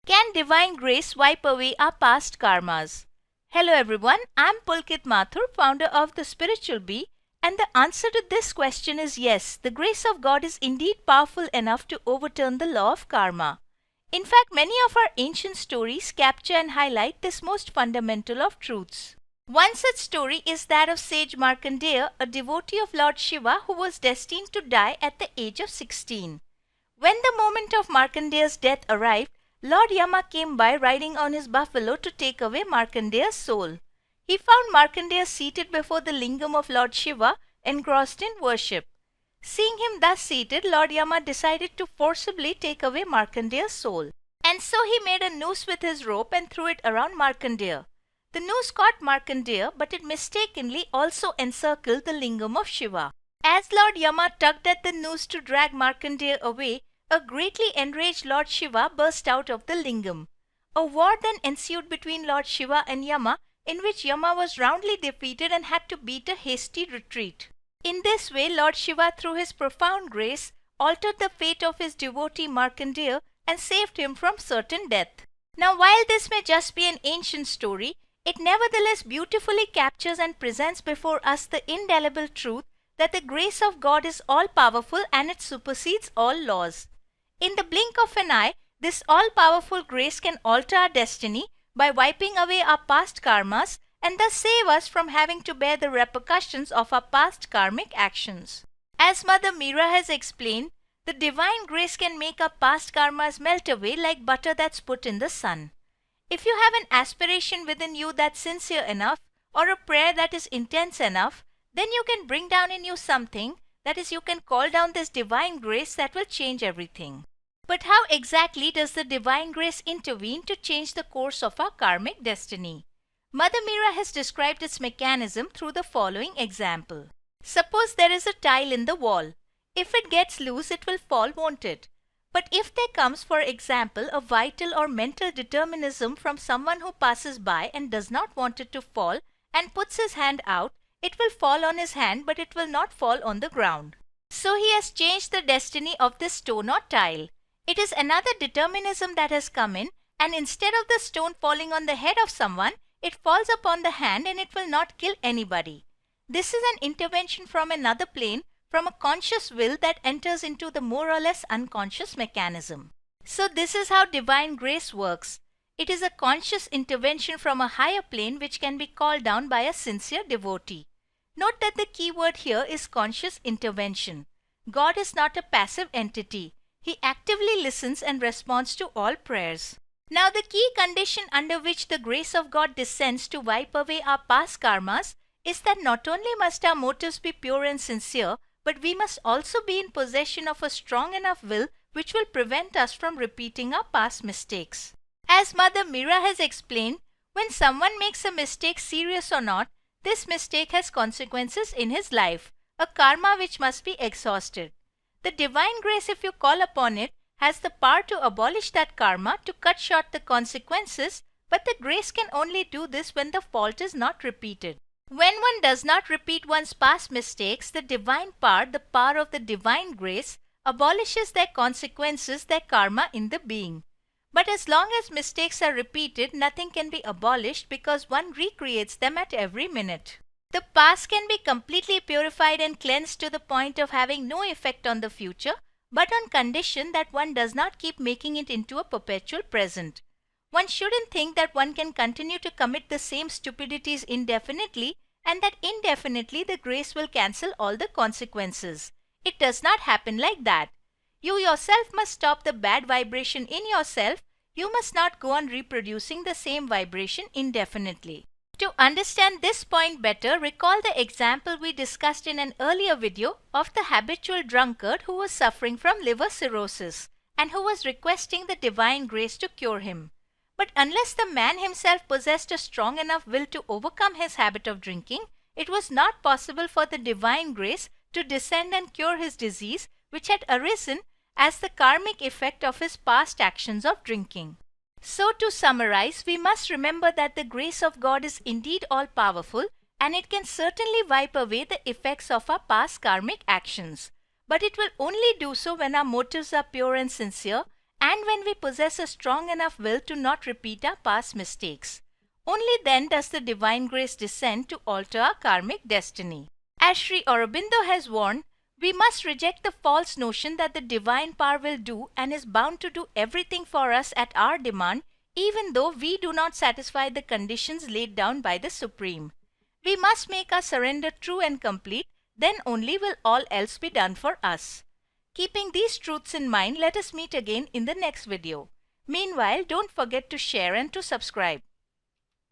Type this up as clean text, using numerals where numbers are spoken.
Can divine grace wipe away our past karmas? Hello everyone, I'm Pulkit Mathur, founder of The Spiritual Bee, and the answer to this question is yes, the grace of God is indeed powerful enough to overturn the law of karma. In fact, many of our ancient stories capture and highlight this most fundamental of truths. One such story is that of sage Markandeya, a devotee of Lord Shiva who was destined to die at the age of 16. When the moment of Markandeya's death arrived, Lord Yama came by riding on his buffalo to take away Markandeya's soul. He found Markandeya seated before the lingam of Lord Shiva, engrossed in worship. Seeing him thus seated, Lord Yama decided to forcibly take away Markandeya's soul. And so he made a noose with his rope and threw it around Markandeya. The noose caught Markandeya, but it mistakenly also encircled the lingam of Shiva. As Lord Yama tugged at the noose to drag Markandeya away, a greatly enraged Lord Shiva burst out of the lingam. A war then ensued between Lord Shiva and Yama, in which Yama was roundly defeated and had to beat a hasty retreat. In this way, Lord Shiva, through his profound grace, altered the fate of his devotee Markandeya and saved him from certain death. Now, while this may just be an ancient story, it nevertheless beautifully captures and presents before us the indelible truth that the grace of God is all-powerful and it supersedes all laws. In the blink of an eye, this all-powerful grace can alter our destiny by wiping away our past karmas and thus save us from having to bear the repercussions of our past karmic actions. As Mother Meera has explained, the divine grace can make our past karmas melt away like butter that's put in the sun. If you have an aspiration within you that's sincere enough or a prayer that is intense enough, then you can bring down in you something, that is, you can call down this divine grace that will change everything. But how exactly does the divine grace intervene to change the course of our karmic destiny? Mother Meera has described its mechanism through the following example. Suppose there is a tile in the wall. If it gets loose, it will fall, won't it? But if there comes, for example, a vital or mental determinism from someone who passes by and does not want it to fall and puts his hand out, it will fall on his hand, but it will not fall on the ground. So he has changed the destiny of this stone or tile. It is another determinism that has come in, and instead of the stone falling on the head of someone, it falls upon the hand and it will not kill anybody. This is an intervention from another plane, from a conscious will that enters into the more or less unconscious mechanism. So this is how divine grace works. It is a conscious intervention from a higher plane which can be called down by a sincere devotee. Note that the key word here is conscious intervention. God is not a passive entity. He actively listens and responds to all prayers. Now, the key condition under which the grace of God descends to wipe away our past karmas is that not only must our motives be pure and sincere, but we must also be in possession of a strong enough will which will prevent us from repeating our past mistakes. As Mother Meera has explained, when someone makes a mistake, serious or not, this mistake has consequences in his life, a karma which must be exhausted. The divine grace, if you call upon it, has the power to abolish that karma, to cut short the consequences, but the grace can only do this when the fault is not repeated. When one does not repeat one's past mistakes, the divine power, the power of the divine grace, abolishes their consequences, their karma in the being. But as long as mistakes are repeated, nothing can be abolished because one recreates them at every minute. The past can be completely purified and cleansed to the point of having no effect on the future, but on condition that one does not keep making it into a perpetual present. One shouldn't think that one can continue to commit the same stupidities indefinitely and that indefinitely the grace will cancel all the consequences. It does not happen like that. You yourself must stop the bad vibration in yourself. You must not go on reproducing the same vibration indefinitely. To understand this point better, recall the example we discussed in an earlier video of the habitual drunkard who was suffering from liver cirrhosis and who was requesting the divine grace to cure him. But unless the man himself possessed a strong enough will to overcome his habit of drinking, it was not possible for the divine grace to descend and cure his disease, which had arisen as the karmic effect of his past actions of drinking. So, to summarize, we must remember that the grace of God is indeed all-powerful and it can certainly wipe away the effects of our past karmic actions. But it will only do so when our motives are pure and sincere and when we possess a strong enough will to not repeat our past mistakes. Only then does the divine grace descend to alter our karmic destiny. As Sri Aurobindo has warned, we must reject the false notion that the divine power will do and is bound to do everything for us at our demand, even though we do not satisfy the conditions laid down by the Supreme. We must make our surrender true and complete, then only will all else be done for us. Keeping these truths in mind, let us meet again in the next video. Meanwhile, don't forget to share and to subscribe.